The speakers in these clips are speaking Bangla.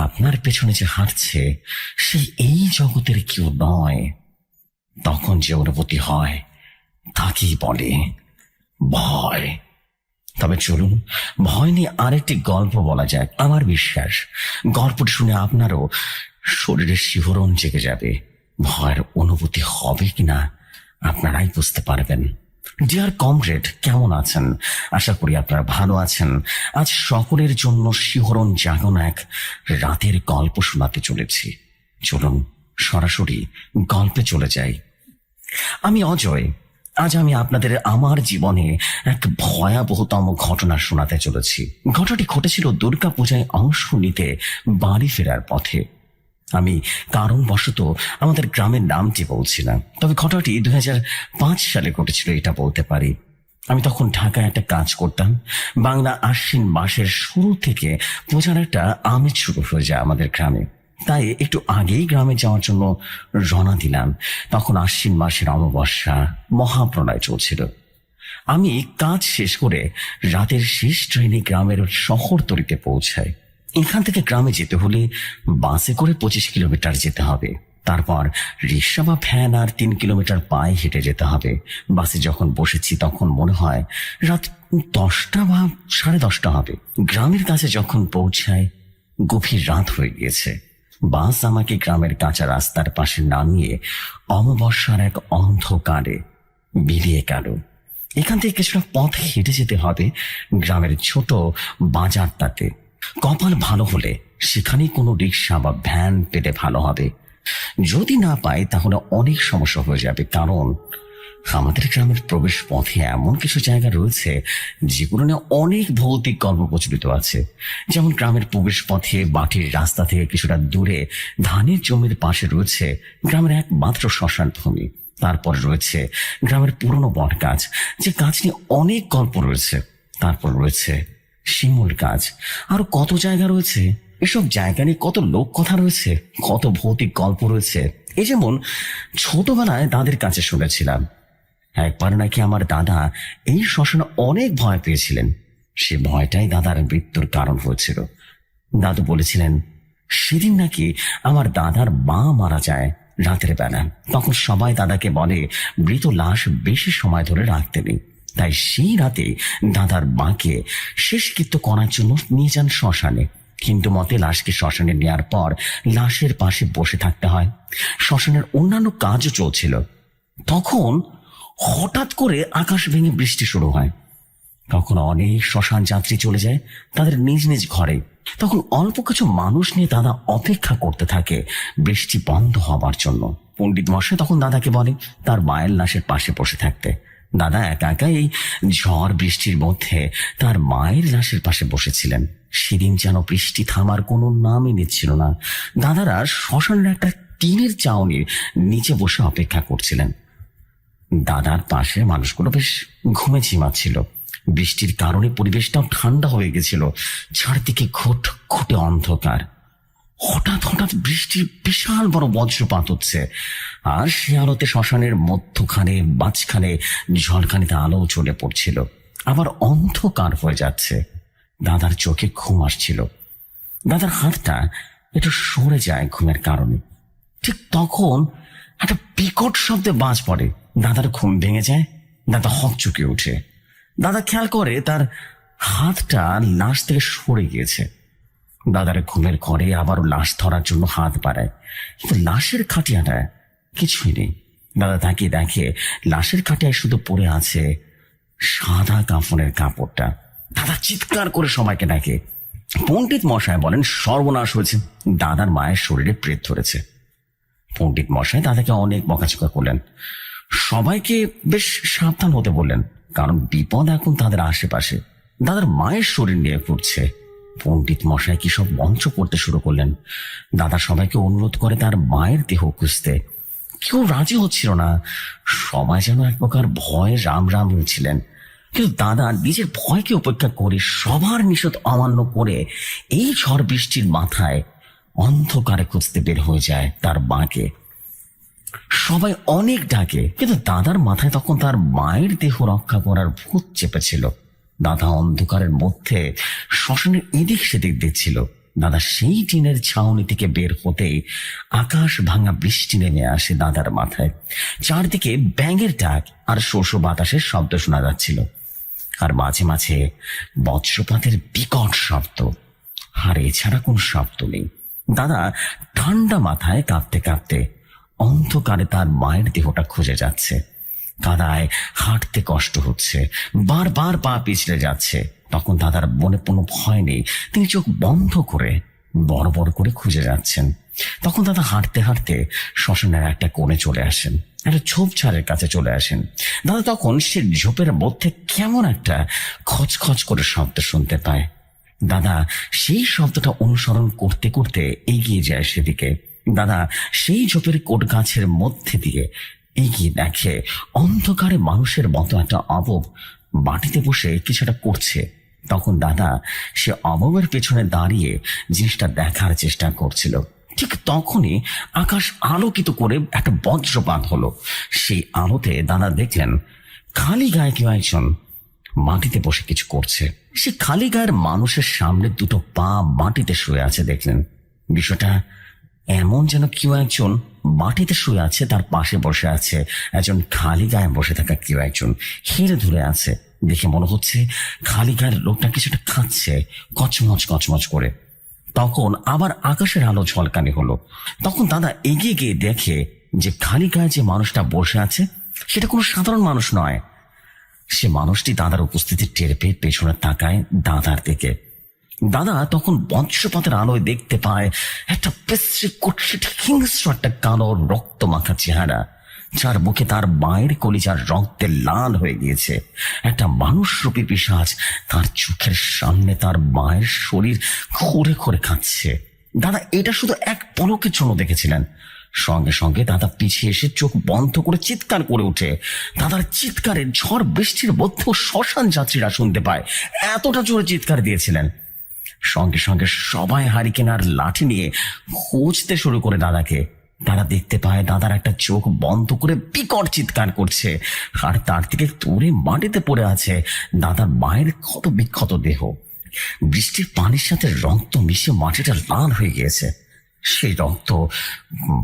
আপনার পেছনে যে হাঁটছে সে এই জগতের কেউ নয়। তখন যে অনুভূতি হয় তাকেই বলে ভয়। তবে চলুন ভয় নিয়ে আরেকটি গল্প বলা যাক। আমার বিশ্বাস গল্পটি শুনে আপনারও শরীরের শিহরণ জেগে যাবে। ভয়ের অনুভূতি হবে কিনা আপনারাই বুঝতে পারবেন। ডিয়ার কমরেড, কেমন আছেন? আশা করি আপনারা ভালো আছেন। আজ সকলের জন্য শিহরণ জাগানো এক রাতের গল্প শোনাতে চলেছি। চলুন সরাসরি গল্পে চলে যাই। আমি অজয়। আজ আমি আপনাদের আমার জীবনে এক ভয়াবহতম ঘটনা শোনাতে চলেছি। ঘটনাটি ঘটেছিল দুর্গাপূজায় অংশ নিতে বাড়ি ফেরার পথে। আমি কারণবশত আমাদের গ্রামের নামটি বলছি না, তবে ঘটনাটি 2005 সালে ঘটেছিল এটা বলতে পারি। আমি তখন ঢাকায় একটা কাজ করতাম। বাংলা আশ্বিন মাসের শুরু থেকে পূজার একটা আমেজ শুরু হয়ে যায় আমাদের গ্রামে, তাই একটু আগেই গ্রামে যাওয়ার জন্য রওনা দিলাম। তখন আশ্বিন মাসের অমাবস্যা, মহাপ্রলয় চলছিল। আমি কাজ শেষ করে রাতের শেষ ট্রেনে গ্রামের শহরতলিতে পৌঁছাই। এখান থেকে গ্রামে যেতে হলে বাসে করে 25 কিলোমিটার যেতে হবে। তারপর রিক্সা বা ভ্যান আর 3 কিলোমিটার পায়ে হেঁটে যেতে হবে। বাসে যখন বসেছি তখন মনে হয় রাত 10টা বা 10:30 হবে। গ্রামের কাছে যখন পৌঁছায় গভীর রাত হয়ে গিয়েছে। বাস আমাকে গ্রামের কাঁচা রাস্তার পাশে নামিয়ে অমাবস্যার এক অন্ধকারে বেরিয়ে গেল। এখান থেকে কিছুটা পথ হেঁটে যেতে হবে গ্রামের ছোট বাজারটাতে। কপাল ভালো হলে সেখানেই কোনো রিক্সা বা ভ্যান পেলে ভালো হবে। যদি না পাই তাহলে অনেক সমস্যা হয়ে যাবে, কারণ আমাদের গ্রামের প্রবেশ পথে এমন কিছু জায়গা রয়েছে যেগুলো নিয়ে অনেক ভৌতিক গল্প প্রচলিত আছে। যেমন গ্রামের প্রবেশ পথে মাটির রাস্তা থেকে কিছুটা দূরে ধানের জমির পাশে রয়েছে গ্রামের একমাত্র শ্মশান ভূমি। তারপর রয়েছে গ্রামের পুরনো বট গাছ, যে গাছ নিয়ে অনেক গল্প রয়েছে। তারপর রয়েছে শিমুল গাছ। আরো কত জায়গা রয়েছে। এসব জায়গা নিয়ে কত লোক কথা রয়েছে, কত ভৌতিক গল্প রয়েছে। এই যেমন ছোটবেলায় দাদের কাছে শুনেছিলাম একবার নাকি আমার দাদা এই শ্মশানে অনেক ভয় পেয়েছিলেন। সে ভয়টাই দাদার মৃত্যুর কারণ হয়েছিল। দাদু বলেছিলেন সেদিন নাকি আমার দাদার মা মারা যায় রাতের বেলা। তখন সবাই দাদাকে বলে মৃত লাশ বেশি সময় ধরে রাখতে নেই। তাই সেই রাতে দাদার মাকে শেষকৃত্য করার জন্য নিয়ে যান শ্মশানে। হিন্দু মতে লাশকে শ্মশানে নেওয়ার পর লাশের পাশে বসে থাকতে হয়। শ্মশানের অন্যান্য কাজও চলছিল। তখন হঠাৎ করে আকাশ ভেঙে বৃষ্টি শুরু হয়। তখন অনেক শ্মশান যাত্রী চলে যায় তাদের নিজ নিজ ঘরে। তখন অল্প কিছু মানুষ নিয়ে দাদা অপেক্ষা করতে থাকে বৃষ্টি বন্ধ হবার জন্য। পণ্ডিত মশাই তখন দাদাকে বলে তার মায়ের লাশের পাশে বসে থাকতে। দাদা একা একা এই ঝড় বৃষ্টির মধ্যে তার মায়ের লাশের পাশে বসেছিলেন। সেদিন যেন বৃষ্টি থামার কোনো নামই নিচ্ছিল না। দাদারা শ্মশানের একটা টিনের চাউনির নিচে বসে অপেক্ষা করছিলেন। দাদার পাশে মানুষগুলো বেশ ঘুমে ঝিমাচ্ছিল। বৃষ্টির কারণে পরিবেশটাও ঠান্ডা হয়ে গেছিল। চারদিকে ঘুটঘুটে অন্ধকার। হঠাৎ হঠাৎ বৃষ্টির বিশাল বড় বজ্রপাত হচ্ছে, আর সে আলোতে শ্মশানের মধ্যখানে মাঝখানে ঝলকানিতে আলো চলে পড়ছিল। আবার অন্ধকার হয়ে যাচ্ছে। দাদার চোখে ঘুম আসছিল। দাদার হাতটা একটু সরে যায় ঘুমের কারণে। ঠিক তখন একটা বিকট শব্দে বাজ পড়ে। দাদার ঘুম ভেঙে যায়। দাদা হকচকে উঠে। দাদা খেয়াল করে তার হাতটা লাশ থেকে সরে গিয়েছে। দাদার ঘুমের ঘরে আবারও লাশ ধরার জন্য হাত বাড়ায়, কিন্তু লাশের খাটিয়াটা কিছুই নেই। দাদা তাকিয়ে দেখে লাশের খাটিয়ায় শুধু পড়ে আছে সাদা কাফনের কাপড়টা। দাদা চিৎকার করে সবাইকে ডাকে। পণ্ডিত মশাই বলেন সর্বনাশ হয়েছে, দাদার মায়ের শরীরে প্রেত ধরেছে। পণ্ডিত মশাই দাদাকে অনেক বকাঝকা করলেন। সবাইকে বেশ সাবধান হতে বললেন, কারণ বিপদ এখন তাদের আশেপাশে। দাদার মায়ের শরীর নিয়ে ঘুরছে। পণ্ডিত মশাই কি সব মন্ত্র পড়তে শুরু করলেন। দাদা সবাইকে অনুরোধ করে তার মায়ের দেহ খুঁজতে। কেউ রাজি হচ্ছিল না। সবাই যেন এক প্রকার ভয়ে রাম রাম হয়েছিলেন। কিন্তু দাদা নিজের ভয়কে উপেক্ষা করে সবার নিষেধ অমান্য করে এই ঝড় বৃষ্টির মাথায় অন্ধকারে খুঁজতে বের হয়ে যায় তার মাকে। সবাই অনেক ডাকে, কিন্তু দাদার মাথায় তখন তার মায়ের দেহ রক্ষা করার ভূত চেপেছিল। দাদা অন্ধকারের মধ্যে শ্মশানের এদিক সেদিক দেখছিল। দাদা সেই টিনের ছাউনি থেকে বের হতে আকাশ ভাঙা বৃষ্টি নেমে আসে দাদার মাথায়। চারদিকে ব্যাঙের ডাক আর শোষো বাতাসের শব্দ শোনা যাচ্ছিল, আর মাঝে মাঝে বজ্রপাতের বিকট শব্দ, আর এছাড়া কোন শব্দ নেই। দাদা ঠান্ডা মাথায় কাঁপতে কাঁপতে অন্ধকারে তার মায়ের দেহটা খুঁজে যাচ্ছে। কাদায় হাঁটতে কষ্ট হচ্ছে, বারবার পা পিছলে যাচ্ছে। তখন দাদার মনে কোনো ভয় নেই, তিনি চোখ বন্ধ করে বড় বড় করে খুঁজে যাচ্ছেন। তখন দাদা হাঁটতে হাঁটতে শ্মশানের একটা কোণে চলে আসেন, একটা ঝোপঝাড়ের কাছে চলে আসেন। দাদা তখন সে ঝোপের মধ্যে কেমন একটা খচখচ করে শব্দ শুনতে পায়। দাদা সেই শব্দটা অনুসরণ করতে করতে এগিয়ে যায় সেদিকে। দাদা সেই ঝোপের কোট গাছের মধ্যে দিয়ে এগিয়ে দেখে অন্ধকারে মানুষের মতো একটা অবব মাটিতে বসে কিছুটা করছে। তখন দাদা সে অববের পেছনে দাঁড়িয়ে জিনিসটা দেখার চেষ্টা করছিল। ঠিক তখনই আকাশ আলোকিত করে একটা বজ্রপাত হলো। সেই আলোতে দাদা দেখলেন খালি গায়ে কেউ একজন মাটিতে বসে কিছু করছে। সে খালি গায়ের মানুষের সামনে দুটো পা মাটিতে শুয়ে আছে দেখলেন। বিষয়টা এমন যেন কেউ একজন মাটিতে শুয়ে আছে, তার পাশে বসে আছে একজন খালি গায়ে বসে থাকা কেউ একজন, হেরে ধরে আছে। দেখে মনে হচ্ছে খালি গায়ের লোকটা কিছুটা খাচ্ছে কচমচ কচমচ করে। তখন আবার আকাশের আলো ঝলকানি হলো। তখন দাদা এগিয়ে গিয়ে দেখে যে খালি গায়ে যে মানুষটা বসে আছে সেটা কোনো সাধারণ মানুষ নয়। সে মানুষটি দাদার উপস্থিতি টের পেয়ে পেছনে তাকায় দাদার দিকে। দাদা তখন বজ্রপাতের আলোয় দেখতে পায় একটা বিশ্রী কুৎসিত হিংস্র একটা কালো রক্ত মাখা চেহারা, যার বুকে তার মায়ের কলিজার রক্তে লাল হয়ে গিয়েছে। একটা মানুষরূপী পিশাচ তার চোখের সামনে তার মায়ের শরীর খোঁড়ে খোঁড়ে খাচ্ছে। দাদা এটা শুধু এক পলকের জন্য দেখেছিলেন। সঙ্গে সঙ্গে দাদা পিছিয়ে এসে চোখ বন্ধ করে চিৎকার করে ওঠে। দাদার চিৎকারে ঝড় বৃষ্টির মধ্যেও শ্মশান যাত্রীরা শুনতে পায়, এতটা জোরে চিৎকার দিয়েছিলেন। সঙ্গে সঙ্গে সবাই হারিকেন আর লাঠি নিয়ে খুঁজতে শুরু করে দাদাকে। তারা দেখতে পায় দাদার একটা চোখ বন্ধ করে বিকট চিৎকার করছে, আর তার থেকে দূরে মাটিতে পড়ে আছে দাদার মায়ের ক্ষত বিক্ষত দেহ। বৃষ্টির পানির সাথে রক্ত মিশে মাটিটা লাল হয়ে গিয়েছে। সেই রক্ত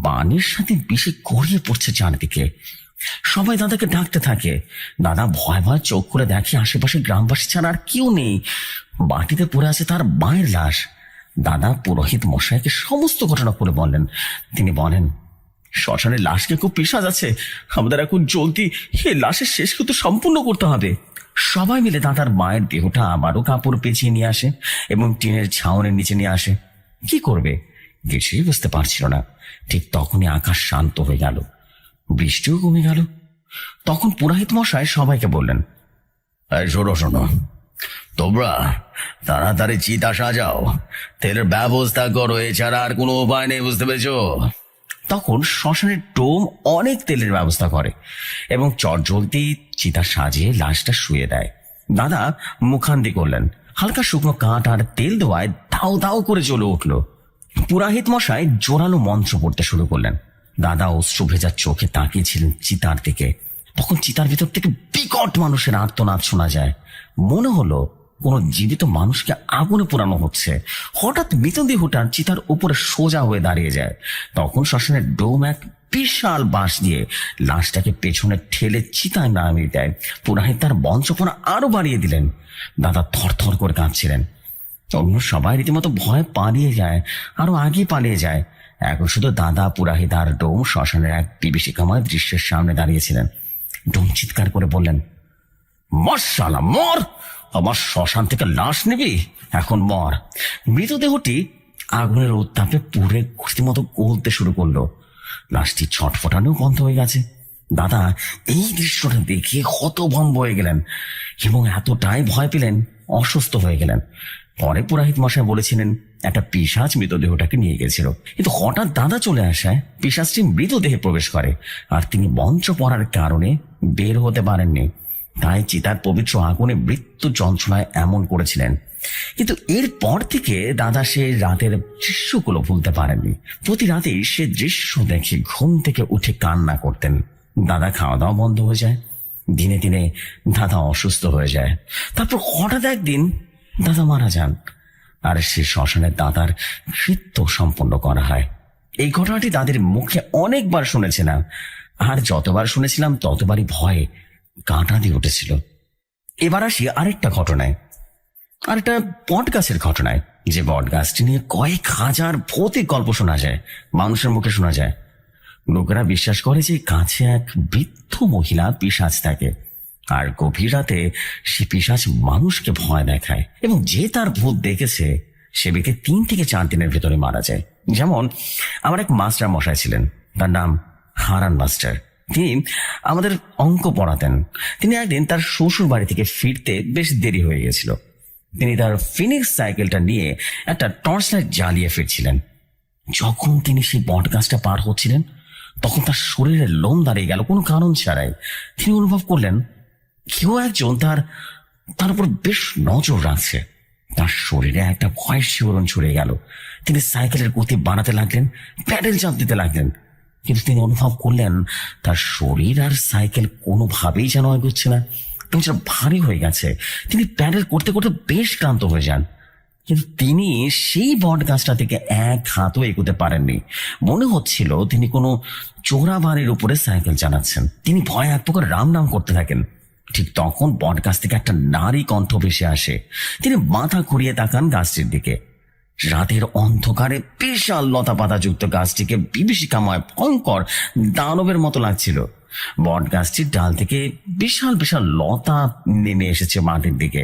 পানির সাথে মিশে গড়িয়ে পড়ছে চারদিকে। সবাই দাদাকে ডাকতে থাকে। দাদা ভয় ভয় চোখ করে দেখে আশেপাশে গ্রামবাসী ছাড়া আর কেউ নেই। মাটিতে পড়ে আছে তার মায়ের লাশ। দাদা পুরোহিত মশাইকে সমস্ত ঘটনা করে বললেন। তিনি বলেন, শ্মশানের লাশকে খুব পিশাচ আছে, আমাদের এখন জলদি এই লাশের শেষকৃত্য সম্পূর্ণ করতে হবে। সবাই মিলে দাদার মায়ের দেহটা আবারও কাপড় পেঁচিয়ে নিয়ে আসে এবং টিনের ছাউনের নিচে নিয়ে আসে। কি করবে কিছুই বুঝতে পারছিল না। ঠিক তখনই আকাশ শান্ত হয়ে গেল, বৃষ্টিও কমে গেল। তখন পুরোহিত মশাই সবাইকে বললেন, শোনো শোনো, তোমরা তাড়াতাড়ি চিতা সাজাও, তেলের ব্যবস্থা করো, এছাড়া আর কোনো উপায় নেই, বুঝতে পেরেছো? তখন শ্মশানের ডোম অনেক তেলের ব্যবস্থা করে এবং চটজলদি চিতা সাজিয়ে লাশটা শুয়ে দেয়। দাদা মুখান্দি করলেন, হালকা শুকনো কাঠ আর তেল দেওয়ায় দাও দাও করে জ্বলে উঠল। পুরোহিত মশাই জোরালো মন্ত্র পড়তে শুরু করলেন। দাদা অশ্রু ভেজা চোখে তাকিয়েছিলেন চিতার দিকে। তখন চিতার ভিতর থেকে বিকট মানুষের আর্তনাদ শোনা যায়। মনে হলো কোন জীবিত মানুষকে আগুনে পোড়ানো হচ্ছে। হঠাৎ মৃতদেহটা চিতার উপরে সোজা হয়ে দাঁড়িয়ে যায়। তখন শ্মশানের ডোম এক বিশাল বাঁশ দিয়ে লাশটাকে পেছনে ঠেলে চিতায় নামিয়ে দেয়। পুরোহিত তার বঞ্চপনা আরো বাড়িয়ে দিলেন। দাদা থরথর করে কাঁপছিলেন। অন্য সবাই রীতিমতো ভয় পালিয়ে যায়, আরো আগে পালিয়ে যায়। এখন শুধু দাদা, পুরোহিত আর ডোম শ্মশানের এক বিভীষিকাময় দৃশ্যের সামনে দাঁড়িয়েছিলেন। ডোম চিৎকার করে বললেন, মর শালা মর, আমার শ্মশান থেকে লাশ নিবি, এখন মর। মৃতদেহটি আগুনের উত্তাপে পুড়ে রীতিমতো গলতে শুরু করলো। লাশটি ছটফটানো বন্ধ হয়ে গেছে। দাদা এই দৃশ্যটা দেখে হতভম্ব হয়ে গেলেন এবং এতটাই ভয় পেলেন অসুস্থ হয়ে গেলেন। পরে পুরোহিত মশাই বলেছিলেন একটা পিশাচ মৃতদেহটাকে নিয়ে গেছিল, কিন্তু হঠাৎ দাদা চলে আসায় পিশাচটি মৃতদেহে প্রবেশ করে, আর তিনি মন্ত্র পড়ার কারণে বের হতে পারেননি। তাই চিতার পবিত্র আগুনে মৃত্যু যন্ত্রণায় এমন করেছিলেন। কিন্তু এরপর থেকে দাদা সে রাতের দৃশ্যগুলো ভুলতে পারেননি। প্রতি রাতেই সে দৃশ্য দেখে ঘুম থেকে উঠে কান্না করতেন। দাদা খাওয়া দাওয়া বন্ধ হয়ে যায়। দিনে দিনে দাদা অসুস্থ হয়ে যায়। তারপর হঠাৎ একদিন দাদা মারা যান। আর সে শ্মশানের দাদার কৃত্য সম্পন্ন করা হয়। এই ঘটনাটি তাদের মুখে অনেকবার শুনেছিলাম, আর যতবার শুনেছিলাম ততবারই ভয়ে কাঁটা দিয়ে উঠেছিল। এবার আসি আরেকটা ঘটনায়, আরেকটা বট গাছের ঘটনায়। যে বট গাছটি নিয়ে কয়েক হাজার ভৌতিক গল্প শোনা যায়, মানুষের মুখে শোনা যায়। লোকেরা বিশ্বাস করে যে গাছে এক বৃদ্ধ মহিলা পিশাচ থাকে, আর গভীর রাতে সে পিশাচ মানুষকে ভয় দেখায়, এবং যে তার ভূত দেখেছে সে ব্যক্তি 3 থেকে 4 দিনের ভেতরে মারা যায়। যেমন আমার এক মাস্টার মশাই ছিলেন, তার নাম হারান মাস্টার। তিনি আমাদের অঙ্ক পড়াতেন। তিনি একদিন তার শ্বশুর বাড়ি থেকে ফিরতে বেশ দেরি হয়ে গেছিল। তিনি তার ফিনিক্স সাইকেলটা নিয়ে একটা টর্চ লাইট জ্বালিয়ে ফিরছিলেন। যখন তিনি সেই বট গাছটা পার হচ্ছিলেন, তখন তার শরীরের লোম দাঁড়িয়ে গেল কোনো কারণ ছাড়াই। তিনি অনুভব করলেন কেউ একজন তার উপর বেশ নজর রাখছে। তার শরীরে একটা ভয়ের শিহরণ ছড়িয়ে গেল। তিনি সাইকেলের গতি বাড়াতে লাগলেন, প্যাডেল চাপ দিতে লাগলেন, কিন্তু তিনি অনুভব করলেন তার শরীর আর সাইকেল কোনোভাবেই যেন এগোচ্ছে না, এবং যেন ভারী হয়ে গেছে। তিনি প্যাডেল করতে করতে বেশ ক্লান্ত হয়ে যান, কিন্তু তিনি সেই বট গাছটা থেকে এক হাতও এগোতে পারেননি। মনে হচ্ছিল তিনি কোনো চোরা বাড়ির উপরে সাইকেল চালাচ্ছেন। তিনি ভয়ে এক প্রকার রাম নাম করতে থাকেন। ঠিক তখন বট গাছ থেকে একটা নারী কণ্ঠ ভেসে আসে। তিনি মাথা ঘুরিয়ে তাকান গাছটির দিকে। রাতের অন্ধকারে বিশাল লতা পাতা যুক্ত গাছটিকে বিভীষিকাময় ভয়ঙ্কর দানবের মতো লাগছিল। বট গাছটির ডাল থেকে বিশাল বিশাল লতা নেমে এসেছে মাটির দিকে।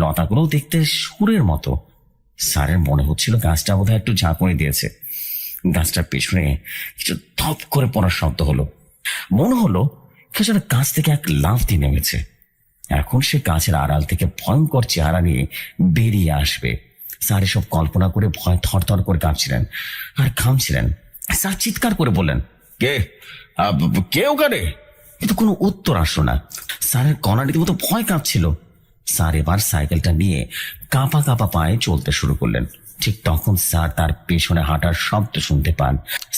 লতাগুলো দেখতে সুরের মতো। স্যারের মনে হচ্ছিল গাছটা বোধহয় একটু ঝাঁকুনি দিয়েছে। গাছটার পেছনে কিছু ধপ করে পড়ার শব্দ হলো। মনে হলো কেউ যেন গাছ থেকে এক লাফ দিয়ে নেমেছে। এখন সে গাছের আড়াল থেকে ভয়ঙ্কর চেহারা নিয়ে বেরিয়ে আসবে। স্যার এসব কল্পনা করে ভয় থরথর করে কাঁপছিলেন আর ঘামছিলেন। স্যার চিৎকার করে বললেন, কে ওখানে? কিন্তু কোনো উত্তর আসলো না। স্যারের কণা রীতিমতো ভয় কাঁপছিল। স্যার এবার সাইকেলটা নিয়ে কাঁপা কাঁপা পায়ে চলতে শুরু করলেন। ঠিক তখন স্যার তার পেছনে হাঁটার শব্দ শুনতে পান।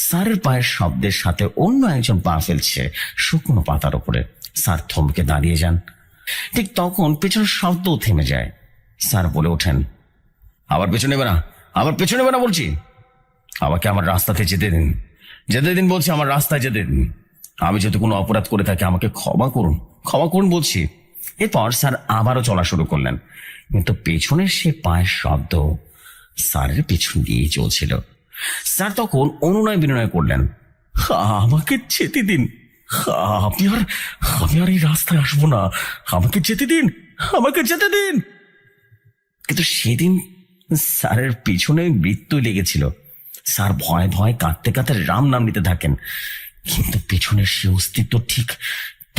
স্যারের পায়ের শব্দের সাথে অন্য একজন পা ফেলছে শুকনো পাতার উপরে। স্যার থমকে দাঁড়িয়ে যান। ঠিক তখন পেছনের শব্দও থেমে যায়। স্যার বলে ওঠেন, আবার পেছনে নেবে না, আমার পেছনে নেবে না বলছি। আমাকে আমার রাস্তাতে যেতে দিন, যেতে দিন বলছি, আমার রাস্তায় যেতে দিন। আমি যদি কোনো অপরাধ করে থাকি আমাকে ক্ষমা করুন, ক্ষমা করুন বলছি। এরপর স্যার আবারও চলা শুরু করলেন, কিন্তু পেছনের সে পায়ের শব্দ স্যারের পেছন দিয়ে চলছিল। স্যার তখন অনুনয় বিনয় করলেন, আমাকে যেতে দিন, আমি আর এই রাস্তায় আসবো না, আমাকে যেতে দিন, আমাকে যেতে দিন। কিন্তু সেদিন স্যারের পিছনে মৃত্যু লেগেছিল। স্যার ভয় ভয় কাঁদতে কাঁদতে রাম নাম নিতে থাকেন, কিন্তু পেছনের সে অস্তিত্ব ঠিক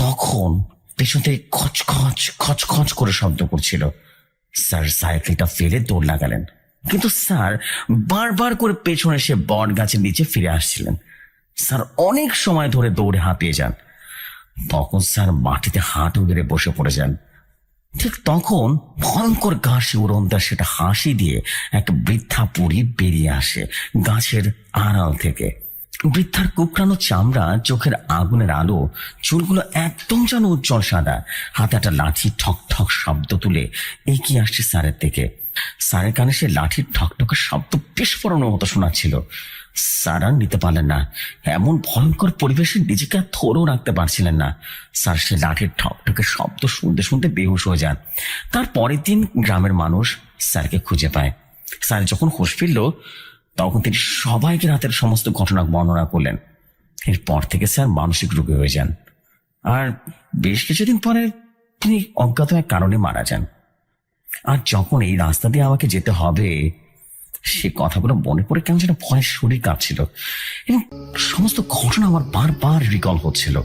তখন পেছন থেকে খচখচ খচখচ করে শব্দ করছিল। স্যার সাইকেলটা ফেলে দৌড় লাগালেন, কিন্তু স্যার বারবার করে পেছনে সে বট গাছের নিচে ফিরে আসছিলেন। স্যার অনেক সময় ধরে দৌড়ে হাঁপিয়ে যান। তখন স্যার মাটিতে হাঁটু গেড়ে বসে পড়ে যান। ঠিক তখন ভয়ঙ্কর গা শিউরন্তা সেটা হাসি দিয়ে এক বৃদ্ধা বুড়ি বেরিয়ে আসে গাছের আড়াল থেকে। বৃদ্ধার কুকরানো চামড়া, চোখের আগুনের আলো, চুলগুলো একদম যেন উজ্জ্বল সাদা। হাতে একটা লাঠি ঠক ঠক শব্দ তুলে এগিয়ে আসছে স্যারের দিকে। স্যারের কানে সে লাঠির ঠকঠকের শব্দ বিস্ফোরণের মতো শোনাচ্ছিল। স্যার আর নিতে পারলেন না। এমন ভয়ঙ্কর পরিবেশে নিজেকে আর ধরেও রাখতে পারছিলেন না। স্যার সে লাঠির ঠকঠকের শব্দ শুনতে শুনতে বেহুশ হয়ে যান। তার পরের দিন গ্রামের মানুষ স্যারকে খুঁজে পায়। স্যার যখন হুঁশ ফিরল, তখন তিনি সবাইকে রাতের সমস্ত ঘটনা বর্ণনা করলেন। এরপর থেকে স্যার মানসিক রোগী হয়ে যান, আর বেশ কিছুদিন পরে তিনি অজ্ঞাত এক কারণে মারা যান। আর যখন এই রাস্তা দিয়ে আমাকে যেতে হবে, সে কথাগুলো মনে পড়ে কেমন যেন ভয়ের শরীর কাঁপছিল, এবং সমস্ত ঘটনা আমার বারবার রিকল হচ্ছিল।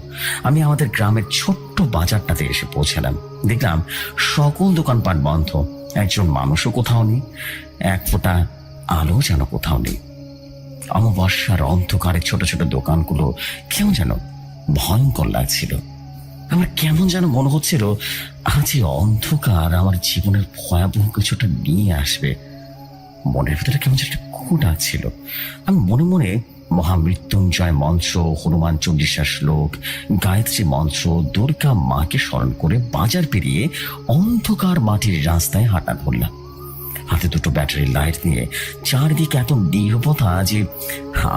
আমি আমাদের গ্রামের ছোট্ট বাজারটাতে এসে পৌঁছালাম। দেখলাম সকল দোকানপাট বন্ধ, একজন মানুষও কোথাও নেই, এক ফোঁটা আলো যেন কোথাও নেই। অমাবস্যার অন্ধকারে ছোট ছোট দোকানগুলো কেমন যেন ভয়ঙ্কর লাগছিল। আমার কেমন যেন মনে হচ্ছিল আজ এই অন্ধকার আমার জীবনের ভয়াবহ কিছুটা নিয়ে আসবে। মনের ভিতরে কেমন যেন একটা কু ডাকছিল। আমি মনে মনে মহামৃত্যুঞ্জয় মন্ত্র, হনুমান চল্লিশা শ্লোক, গায়ত্রী মন্ত্র, দুর্গা মাকে স্মরণ করে বাজার পেরিয়ে অন্ধকার মাটির রাস্তায় হাঁটা ধরলাম। হাতে দুটো ব্যাটারি লাইট নিয়ে চারদিকে এত নীরবতা যে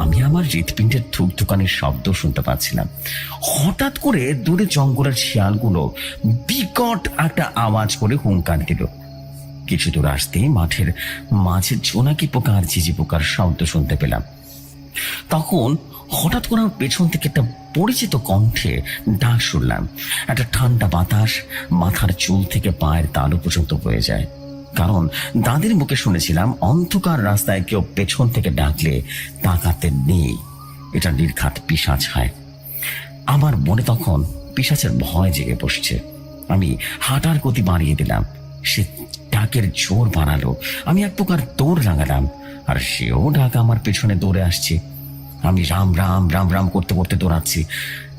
আমি আমার হৃৎপিণ্ডের ধুকধুকানির শব্দ শুনতে পাচ্ছিলাম। হঠাৎ করে দূরে জঙ্গলের শিয়ালগুলো বিকট একটা আওয়াজ করে হুঙ্কার দিল। কিছু দূর আসতেই মাঠের মাঝে জোনাকি পোকা আর ঝিঝি পোকার শব্দ শুনতে পেলাম। তখন হঠাৎ করে আমার পেছন থেকে একটা পরিচিত কণ্ঠে ডাক শুনলাম। একটা ঠান্ডা বাতাস মাথার চুল থেকে পায়ের তালু পর্যন্ত বয়ে যায়। কারণ দাদির মুখে শুনেছিলাম অন্ধকার রাস্তায় কেউ পেছন থেকে ডাকলে তাকাতে নেই, এটা নির্ঘাত পিশাচ হয়। আমার মনে তখন পিশাচের ভয় জেগে বসছে। আমি হাঁটার গতি বাড়িয়ে দিলাম। সে ডাকের জোর বাড়ালো। আমি এক প্রকার দৌড় লাগালাম, আর সেও ডাক আমার পেছনে দৌড়ে আসছে। আমি রাম রাম রাম রাম করতে করতে দৌড়াচ্ছি।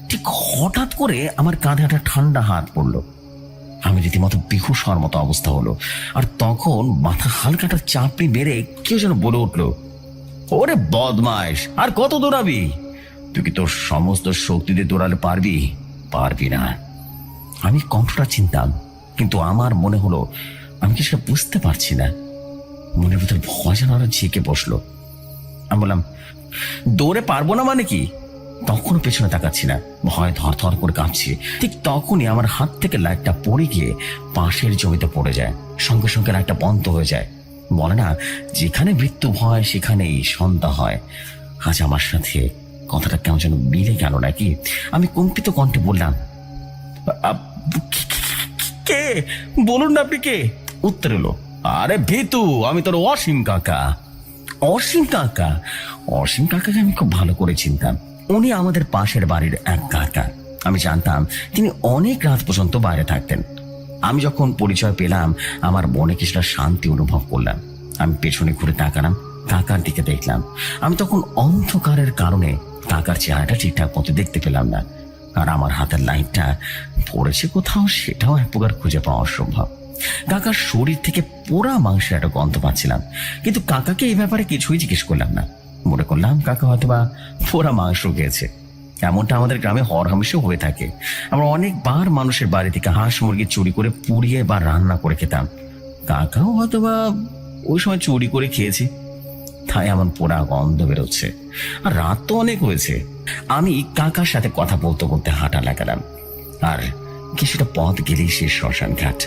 ঠিক হঠাৎ করে আমার কাঁধে একটা ঠান্ডা হাত পড়লো। আমি রীতিমতো বেহুশ হওয়ার মতো অবস্থা হলো। আর তখন মাথা হালকাটা চাপড়ি মেরে কেউ যেন বলে উঠলো, ওরে বদমাইশ, আর কত দৌড়াবি? তুই কি তোর সমস্ত শক্তি দিয়ে দৌড়ালে পারবি না। আমি কণ্ঠটা চিনতাম, কিন্তু আমার মনে হলো আমি কি সেটা বুঝতে পারছি না। মনের ভিতর ভয় যেন আরো ঝেঁকে বসলো। আমি বললাম, দৌড়ে পারবো না মানে কি? তখন পেছনে তাকাচ্ছি না, ভয় ধর ধর করে কাঁপছি। ঠিক তখনই আমার হাত থেকে লাইটটা পড়ে গিয়ে পাশের জমিতে পড়ে যায়। সঙ্গে সঙ্গে লাইটটা বন্ধ হয়ে যায়। বলে না, যেখানে মৃত্যু ভয় সেখানেই সন্ধ্যা হয়। আজ আমার সাথে কথাটা কেমন যেন মিলে গেল নাকি। আমি কম্পিত কণ্ঠে বললাম, কে? বলুন না আপনি কে? উত্তর এলো, আরে ভীতু, আমি তোর অসীম কাকা। অসীম কাকা? অসীম কাকাকে আমি খুব ভালো করে চিনতাম। উনি আমাদের পাশের বাড়ির এক কাকা। আমি জানতাম তিনি অনেক রাত পর্যন্ত বাইরে থাকতেন। আমি যখন পরিচয় পেলাম আমার মনে কিছুটা শান্তি অনুভব করলাম। আমি পেছনে ঘুরে তাকালাম, কাকার দিকে দেখলাম। আমি তখন অন্ধকারের কারণে কাকার চেহারাটা ঠিকঠাক মতো দেখতে পেলাম না। আর আমার হাতের লাইটটা পড়েছে কোথাও সেটাও এক প্রকার খুঁজে পাওয়া অসম্ভব। কাকার শরীর থেকে পোড়া মাংসের একটা গন্ধ পাচ্ছিলাম, কিন্তু কাকাকে এই ব্যাপারে কিছুই জিজ্ঞেস করলাম না। মনে করলাম কাকা হয়তো বা পোড়া মাংস খেয়েছে। এমনটা আমাদের গ্রামে হরহামেশা হয়ে থাকে। আমরা অনেকবার মানুষের বাড়ি থেকে হাঁস মুরগি চুরি করে পুড়িয়ে বা রান্না করে খেতাম। কাকাও হয়তো বা ওই সময় চুরি করে খেয়েছে, তাই এমন পোড়া গন্ধ বেরোচ্ছে। আর রাত তো অনেক হয়েছে। আমি কাকার সাথে কথা বলতে বলতে হাঁটা লাগালাম। আর কিছুটা পথ গেলেই সে শ্মশান ঘাট।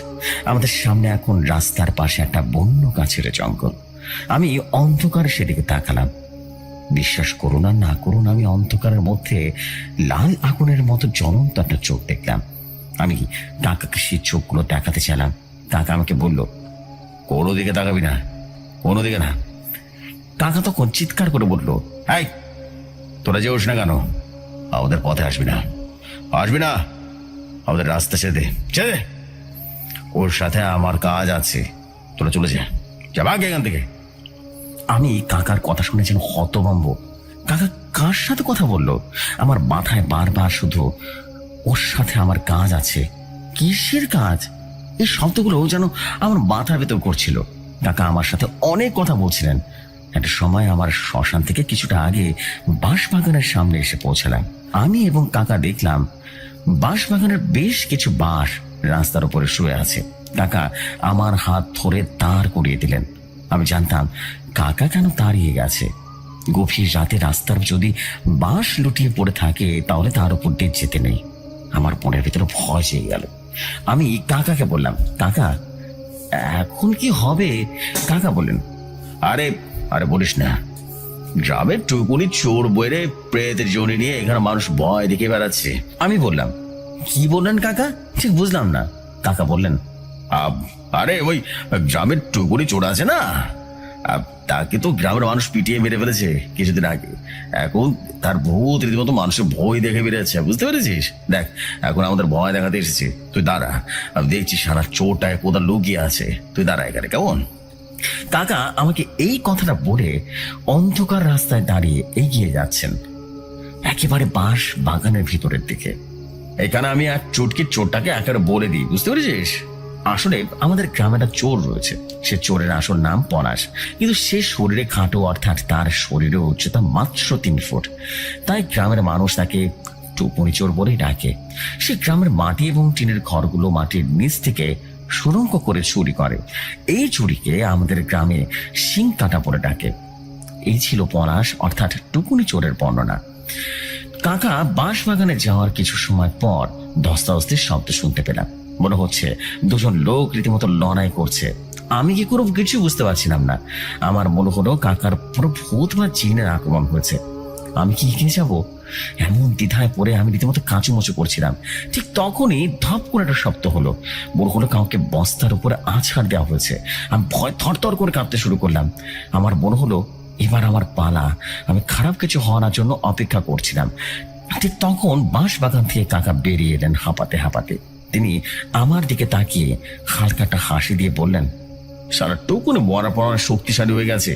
আমাদের সামনে এখন রাস্তার পাশে একটা বন্য গাছের জঙ্গল। আমি অন্ধকার সেদিকে তাকালাম। বিশ্বাস করুন আর না করুন, আমি অন্ধকারের মধ্যে লাল আগুনের মতো জ্বলন্ত একটা চোখ দেখলাম। আমি কাকাকে সেই চোখগুলো দেখাতে চাইলাম। কাকা আমাকে বলল, কোনো দিকে তাকাবি না, কোনো দিকে না। কাকা তখন চিৎকার করে বলল, এই তোরা যে ওস না কেন? আমাদের পথে আসবি না, আসবি না, আমাদের রাস্তা ছেড়ে দে। ওর সাথে আমার কাজ আছে, তোরা চলে যা ভাগ এখান থেকে। আমি কাকার কথা শুনে যেন হতভম্ব। কাকা কার সাথে কথা বললো? আমার মাথায় বারবার শুধু ওর সাথে আমার কাজ আছে। কিসের কাজ? এই শব্দগুলো যেন আমার মাথার ভেতর করছিল। কাকা আমার সাথে অনেক কথা বলছিলেন। একটা সময় আমার শ্মশান থেকে কিছুটা আগে বাঁশবাগানের সামনে এসে পৌঁছালাম। আমি এবং কাকা দেখলাম বাঁশবাগানের বেশ কিছু বাঁশ রাস্তার উপরে শুয়ে আছে। কাকা আমার হাত ধরে দাঁড় করিয়ে দিলেন। আমি জানতাম কাকা কেন দাঁড়িয়ে গেছে। গভীর রাতে রাস্তার যদি বাঁশ লুটিয়ে পড়ে থাকে তাহলে তার উপর দিয়ে যেতে নেই। আমার মনের ভিতরে ভয় চেয়ে গেল। আমি কাকাকে বললাম, কাকা এখন কি হবে? কাকা বললেন, আরে আরে বলিস না, গ্রামের টুকুনি চোর বইরে প্রেতের জনি নিয়ে এখানে মানুষ ভয় দেখে বেড়াচ্ছে। আমি বললাম, কি বললেন কাকা? ঠিক বুঝলাম না। কাকা বললেন, আরে ওই গ্রামের টুকুনি চোর আছে না, তাকে তো গ্রামের মানুষ পিটিয়ে মেরে ফেলেছে কিছুদিন আগে। এখন তার ভূত রীতিমতো মানুষের ভয় দেখে বেড়েছে, বুঝতে পেরেছিস? দেখ, এখন আমাদের ভয় দেখাতে এসেছে। তুই দাঁড়া, আমি দেখছি সারা চোরটায় কোথাও লুকিয়ে আছে। তুই দাঁড়া এখানে, কেমন? কাকা আমাকে এই কথাটা বলে অন্ধকার রাস্তায় দাঁড়িয়ে এগিয়ে যাচ্ছেন একেবারে বাঁশ বাগানের ভিতরের দিকে। এখানে আমি এক চুটকির চোরটাকে একেবারে বলে দিই, বুঝতে পেরেছিস? আসলে আমাদের গ্রামে একটা চোর রয়েছে। সে চোরের আসল নাম পলাশ, কিন্তু সে শরীরে খাটো, অর্থাৎ তার শরীরের উচ্চতা মাত্র 3 ফুট। তাই গ্রামের মানুষ তাকে টুকুনি চোর বলেই ডাকে। সে গ্রামের মাটি এবং টিনের ঘরগুলো মাটির নিচ থেকে সুরঙ্গ করে চুরি করে। এই চুরিকে আমাদের গ্রামে শিং কাটা বলে ডাকে। এই ছিল পলাশ অর্থাৎ টুকুনি চোরের বর্ণনা। কাকা বাঁশ বাগানে যাওয়ার কিছু সময় পর ধস্তাধস্তির শব্দ শুনতে পেলাম। মনে হচ্ছে দুজন লোক রীতিমতো লড়াই করছে। আমি কি করব কিছু বুঝতে পারছিলাম না। আমার মনে হলো কাকার পুরো ভূত বা জিনের আক্রমণ হয়েছে। আমি কি এগিয়ে যাব? এমন দ্বিধায় পড়ে আমি রীতিমতো কাঁচুমচু করছিলাম। ঠিক তখনই ধপ করে একটা শব্দ হলো। মনে হলো কাউকে বস্তার উপরে আছাড় দেওয়া হয়েছে। আমি ভয় থরথর করে কাঁপতে শুরু করলাম। আমার মনে হলো এবার আমার পালা। আমি খারাপ কিছু হওয়ার জন্য অপেক্ষা করছিলাম। ঠিক তখন বাঁশ বাগান থেকে কাকা বেরিয়ে এলেন হাঁপাতে হাঁপাতে। তিনি আমার দিকে তাকিয়ে হালকা একটা হাসি দিয়ে বললেন, সারা টুকুনি মরা পড়ার শক্তিশালী হয়ে গেছে,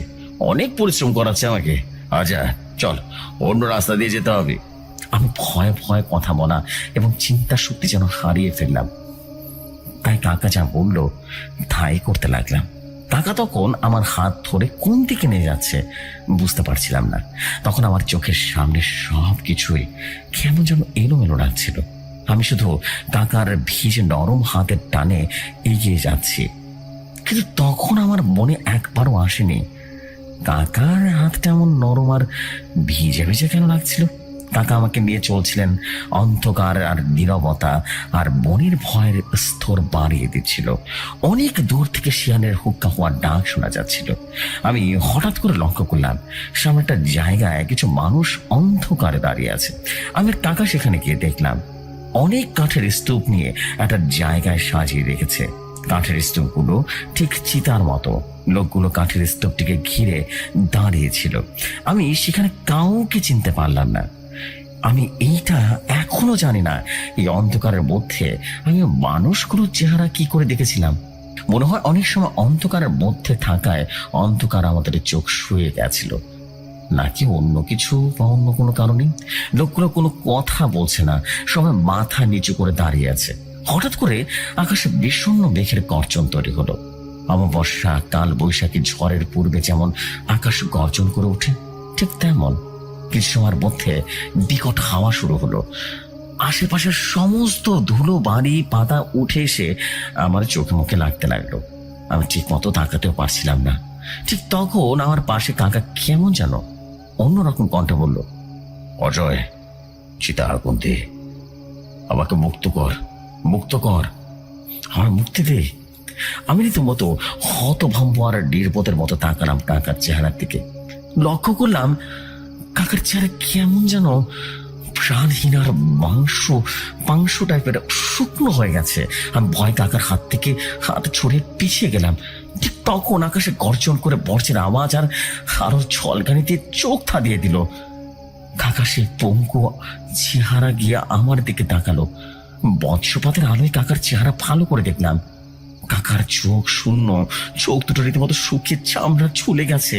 অনেক পরিশ্রম করাচ্ছে আমাকে। আচ্ছা চল, অন্য রাস্তা দিয়ে যেতে হবে। আমি ভয়ে ভয়ে কথা বলা এবং চিন্তা শক্তি যেন হারিয়ে ফেললাম। তাই কাকা যা বললো তাই করতে লাগলাম। কাকা তখন আমার হাত ধরে কোন দিকে নিয়ে যাচ্ছে বুঝতে পারছিলাম না। তখন আমার চোখের সামনে সবকিছুই কেমন যেন এলোমেলো লাগছিল। আমি শুধু কাকার ভিজে নরম হাতের টানে এগিয়ে যাচ্ছি, কিন্তু তখন আমার মনে একবারও আসেনি কাকার হাতটা এমন নরম আর ভিজে ভিজে কেন লাগছিল। কাকা আমাকে নিয়ে চলছিলেন। অন্ধকার আর নীরবতা আর মনের ভয়ের স্তর বাড়িয়ে দিচ্ছিল। অনেক দূর থেকে শিয়ালের হুক্কা হওয়ার ডাক শোনা যাচ্ছিল। আমি হঠাৎ করে লক্ষ্য করলাম সামনে একটা জায়গায় কিছু মানুষ অন্ধকারে দাঁড়িয়ে আছে। আমি কাকা সেখানে গিয়ে দেখলাম অনেক কাঠের স্তূপ নিয়ে একটা জায়গায় সাজিয়ে রেখেছে। কাঠের স্তূপগুলো ঠিক চিতার মতো। লোকগুলো কাঠের স্তূপটিকে ঘিরে দাঁড়িয়েছিল। আমি সেখানে কাউকে চিনতে পারলাম না। আমি এইটা এখনো জানি না, এই অন্ধকারের মধ্যে আমি মানুষগুলোর চেহারা কি করে দেখেছিলাম। মনে হয় অনেক সময় অন্ধকারের মধ্যে থাকায় অন্ধকার আমাদের চোখ শুয়ে গেছিল, নাকি অন্য কিছু বা অন্য কোনো কারণে। লোকগুলো কোনো কথা বলছে না, সবাই মাথা নিচু করে দাঁড়িয়ে আছে। হঠাৎ করে আকাশে বিষণ্ণ মেঘের গর্জন তৈরি হলো। অমাবস্যা কাল বৈশাখী ঝড়ের পূর্বে যেমন আকাশ গর্জন করে ওঠে, ঠিক তেমন কিছু সময়ের মধ্যে বিকট হাওয়া শুরু হলো। আশেপাশের সমস্ত ধুলো বাড়ি পাতা উঠে এসে আমার চোখে মুখে লাগতে লাগলো। আমি ঠিক মতো তাকাতেও পারছিলাম না। ঠিক তখন আমার পাশে কাকা কেমন যেন অন্যরকম কণ্ঠে বলল, অজয়, চিতা আগুন দে, আমাকে মুক্ত কর, মুক্ত কর, আমার মুক্তি দে। আমি রীতিমতো হতভম্ব আর নির্বোধের মতো তাকালাম কাকার চেহারার দিকে। লক্ষ্য করলাম কাকার চেহারা কেমন যেন প্রাণহীন আর মাংস টাইপের শুকনো হয়ে গেছে। আমি ভয় কাকার হাত থেকে হাত ছড়িয়ে পিছিয়ে গেলাম। ঠিক তখন আকাশে গর্জন করে বর্ষের আওয়াজ আর আরো ছলকানিতে চোখ থাদিয়ে দিল। কাকা সে পঙ্গু চেহারা গিয়ে আমার দিকে তাকালো। বজ্রপাতের আলোয় কাকার চেহারা ভালো করে দেখলাম। কাকার চোখ শূন্য, চোখ দুটো রীতিমতো শুকিয়ে চামড়া ছুলে গেছে।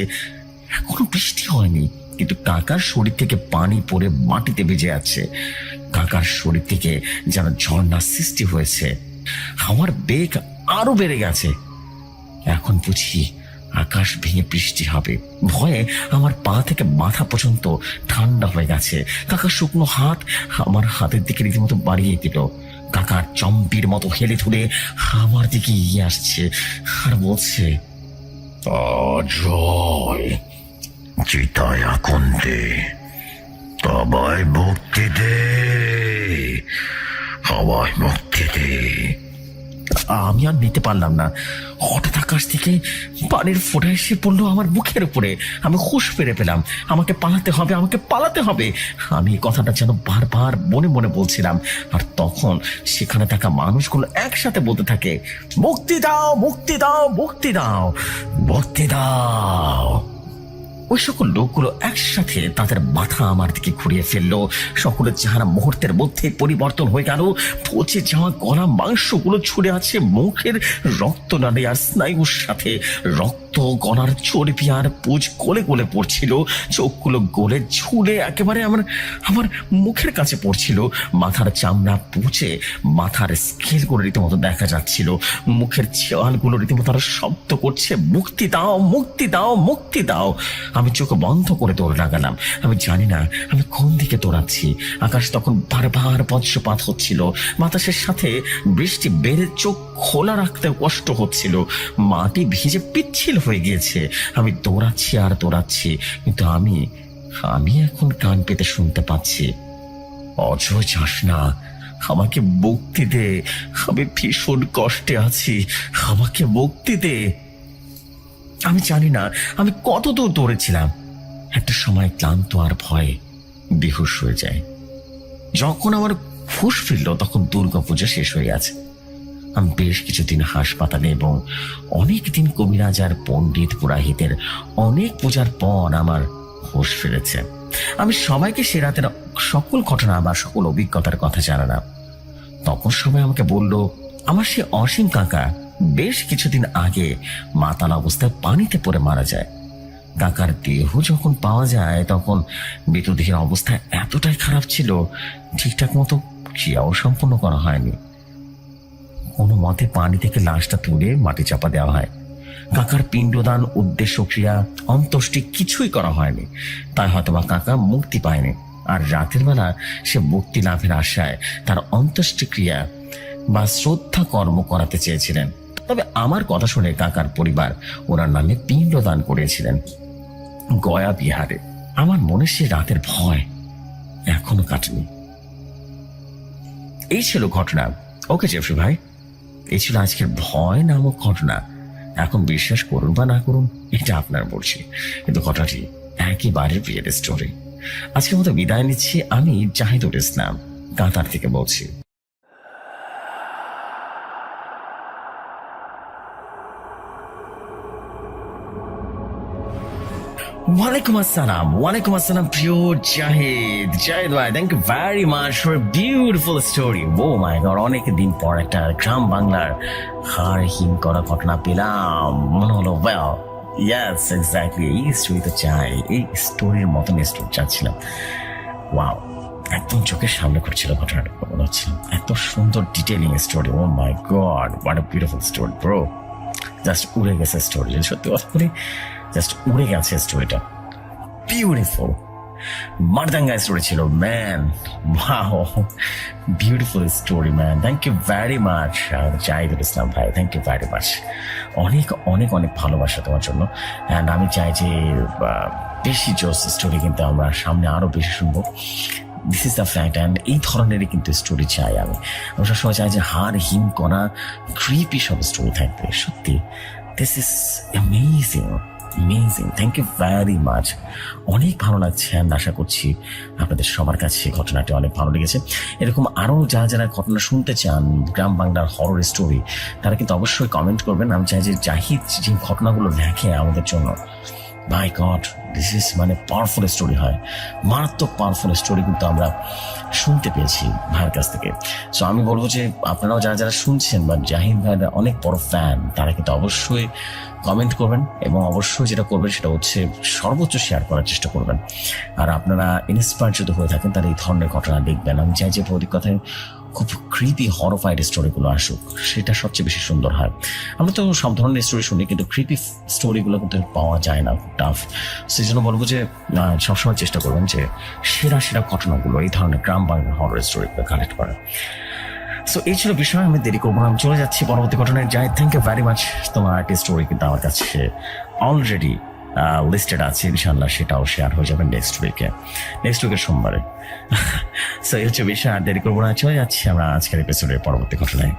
এখনো বৃষ্টি হয়নি, কিন্তু কাকার শরীর থেকে পানি পড়ে মাটিতে ভিজে যাচ্ছে। কাকার শরীর থেকে যেন ঝর্ণার সৃষ্টি হয়েছে। হাওয়ার বেগ আরো বেড়ে গেছে। এখন বুঝি আকাশ ভেঙে বৃষ্টি হবে। ভয়ে আমার পা থেকে মাথা পর্যন্ত ঠান্ডা হয়ে গেছে। কাকার শুকনো হাত আমার হাতের দিকে রীতিমতো বাড়িয়ে দিল। কাকার চম্পির মতো হেলে ধুলে আমার দিকে এগিয়ে আসছে আর বলছে, অজয়, চিতায় আগুন দে, তবায় মুক্তি দে, আমায় মুক্তি দে। আমি আর নিতে পারলাম না। হঠাৎ আকাশ থেকে পানির ফোঁটা এসে পড়লো আমার মুখের উপরে। আমি হুঁশ ফিরে পেলাম। আমাকে পালাতে হবে, আমাকে পালাতে হবে। আমি এই কথাটা যেন বারবার মনে মনে বলছিলাম। আর তখন সেখানে থাকা মানুষগুলো একসাথে বলতে থাকে, মুক্তি দাও, মুক্তি দাও, মুক্তি দাও, মুক্তি দাও। ওই সকল লোকগুলো একসাথে তাদের মাথা আমার দিকে ঘুরিয়ে ফেললো। সকলের চেহারা মুহূর্তের মধ্যে পরিবর্তন হয়ে গেল। পচে যাওয়া গলা মাংসগুলো ছুড়ে আছে মুখের রক্ত নালী আর স্নায়ুর সাথে রক্ত রক্ত, গলার চর্বি আর পুজ গলে গলে পড়ছিল, চোখগুলো গলে ঝুলে একেবারে আমার আমার মুখের কাছে পড়ছিল। মাথার চামড়া পুচে মাথার স্কেলগুলো রীতিমতো দেখা যাচ্ছিল, মুখের চেয়ালগুলো রীতিমতো আরো শব্দ করছে, মুক্তি দাও, মুক্তি দাও, মুক্তি দাও। আমি চোখ বন্ধ করে দৌড় লাগালাম। আমি জানি না আমি কোন দিকে দৌড়াচ্ছি। আকাশ তখন বারবার বজ্রপাত হচ্ছিল, বাতাসের সাথে বৃষ্টি বেড়ে চোখ খোলা রাখতে কষ্ট হচ্ছিল, মাটি ভিজে পিচ্ছিল হয়ে গিয়েছে। আমি দৌড়াচ্ছি আর দৌড়াচ্ছি, কিন্তু আমি আমি এখন কান পেতে শুনতে পাচ্ছি, অজয় যাস না, আমাকে মুক্তি দে, আমি ভীষণ কষ্টে আছি, আমাকে মুক্তি দে। আমি জানি না আমি কত দূর দৌড়েছিলাম। একটা সময় ক্লান্ত আর ভয়ে বেহুশ হয়ে যায়। যখন আমার হুঁশ ফিরল তখন দুর্গাপূজা শেষ হয়ে গেছে। আমি বেশ কিছুদিন হাসপাতালে এবং অনেক দিন কবিরাজ আর পণ্ডিত পুরাহিতের অনেক পূজার পর আমার হুঁশ ফিরেছে। আমি সবাইকে সে রাতের সকল ঘটনা বা সকল অভিজ্ঞতার কথা জানালাম। তখন সবাই আমাকে বলল, আমার সে অসীম কাকা বেশ কিছুদিন আগে মাতাল অবস্থায় পানিতে পড়ে মারা যায়। কাকার দেহ যখন পাওয়া যায় তখন মৃতদেহের অবস্থা এতটাই খারাপ ছিল, ঠিকঠাক মতো ক্রিয়াও সম্পন্ন করা হয়নি। কোনো মতে পানি থেকে লাশটা তুলে মাটি চাপা দেওয়া হয়। কাকার পিণ্ডদান, উদ্দেশ্য ক্রিয়া, অন্ত্যেষ্টি কিছুই করা হয়নি। তাই হয়তোবা কাকা মুক্তি পায়নি, আর রাতের বেলা সে মুক্তি লাভের আশায় তার অন্ত্যেষ্টি ক্রিয়া বা শ্রদ্ধা কর্ম করাতে চেয়েছিলেন। তবে আমার কথা শুনে কাকার পরিবার ওনার নামে পিণ্ডদান করেছিলেন গয়া বিহারে। আমার মনে সে রাতের ভয় এখনো কাটেনি। এই ছিল ঘটনা। ওকে জেফরি ভাই, এই ছিল আজকের ভয় নামক ঘটনা। এখন বিশ্বাস করুন বা না করুন এটা আপনার বলছি, কিন্তু ঘটনাটি একেবারে রিয়েল স্টোরি। আজকের মতো বিদায় নিচ্ছি। আমি জাহিদুল ইসলাম, কাতার থেকে বলছি। ওয়ালাইকুম আসসালাম প্রিয় জাহিদ ভাই, thank you very much for beautiful story. Oh my God, অনেক দিন পর একটা গ্রাম বাংলার হাড়হিম করা ঘটনা পেলাম। মনে হলো ওয়েল ইয়েস এক্স্যাক্টলি এই স্টোরি তো চাই, এই স্টোরির মতন স্টোরি চাচ্ছিলাম। ওয়াও, একদম চোখের সামনে করছিল ঘটনাটা, মনে হচ্ছিল এত সুন্দর detailing story. Oh my God, what a beautiful story bro. Just উড়ে গেছে স্টোরি, সত্যি কথা বলি, জাস্ট উড়ে গেছে স্টোরিটা। বিউটিফুল মারদাঙ্গা স্টোরি ছিল man. Wow, beautiful story man. Thank you very much Zahidul Islam ভাই, থ্যাংক ইউ ভেরি মাচ। অনেক অনেক অনেক ভালোবাসা তোমার জন্য। অ্যান্ড আমি চাই যে বেশি জোস স্টোরি কিন্তু আমরা সামনে আরো বেশি শুনবো। This is the fact. And এই ধরনেরই কিন্তু স্টোরি চাই আমি সবসময় চাই যে হাড় হিম করা ক্রিপি সব স্টোরি থাকবে। সত্যি this is amazing. Thank you very much. অনেক ভালো লাগছে, and আশা করছি আপনাদের সবার কাছে ঘটনাটি অনেক ভালো লেগেছে। এরকম আরো যারা যারা ঘটনা শুনতে চান গ্রাম বাংলার হরর স্টোরি, তারা কিন্তু অবশ্যই কমেন্ট করবেন। আমি চাই যে জাহিদ যে ঘটনাগুলো লেখে আমাদের জন্য, মাই গড দিস ইজ মানে পাওয়ারফুল স্টোরি হয়, মারাত্মক পাওয়ারফুল স্টোরি কিন্তু আমরা শুনতে পেয়েছি ভাইয়ের কাছ থেকে। সো আমি বলবো যে আপনারাও যারা যারা শুনছেন বা জাহিদ ভাইয়ের অনেক বড় ফ্যান, তারা কিন্তু অবশ্যই কমেন্ট করবেন, এবং অবশ্যই যেটা করবেন সেটা হচ্ছে সর্বোচ্চ শেয়ার করার চেষ্টা করবেন। আর আপনারা ইন্সপায়ার যদি হয়ে থাকেন তাহলে এই ধরনের ঘটনা দেখবেন। আমি চাই যে প্রতিকথায় খুব ক্রিপি হরফাইড স্টোরিগুলো আসুক, সেটা সবচেয়ে বেশি সুন্দর হয়। আমরা তো সব ধরনের স্টোরি শুনি, কিন্তু ক্রিপি স্টোরিগুলো কিন্তু পাওয়া যায় না, খুব টাফ। সেই জন্য বলবো যে সবসময় চেষ্টা করবেন যে সেরা সেরা ঘটনাগুলো এই ধরনের গ্রাম বাংলার হরর স্টোরিগুলো কালেক্ট করা। সো এই ছিল বিষয়, আমি দেরি করবো না, আমি চলে যাচ্ছি পরবর্তী ঘটনায়। যাই, থ্যাংক ইউ ভেরি মাচ। তোমার একটা স্টোরি কিন্তু আমার কাছে অলরেডি লিস্টেড আছে, ইনশাল্লাহ সেটাও শেয়ার হয়ে যাবে নেক্সট উইকের সোমবারে। সো এই হচ্ছে বিষয়, আর দেরি করবো না, চলে যাচ্ছি আমরা আজকের এপিসোডের পরবর্তী ঘটনায়।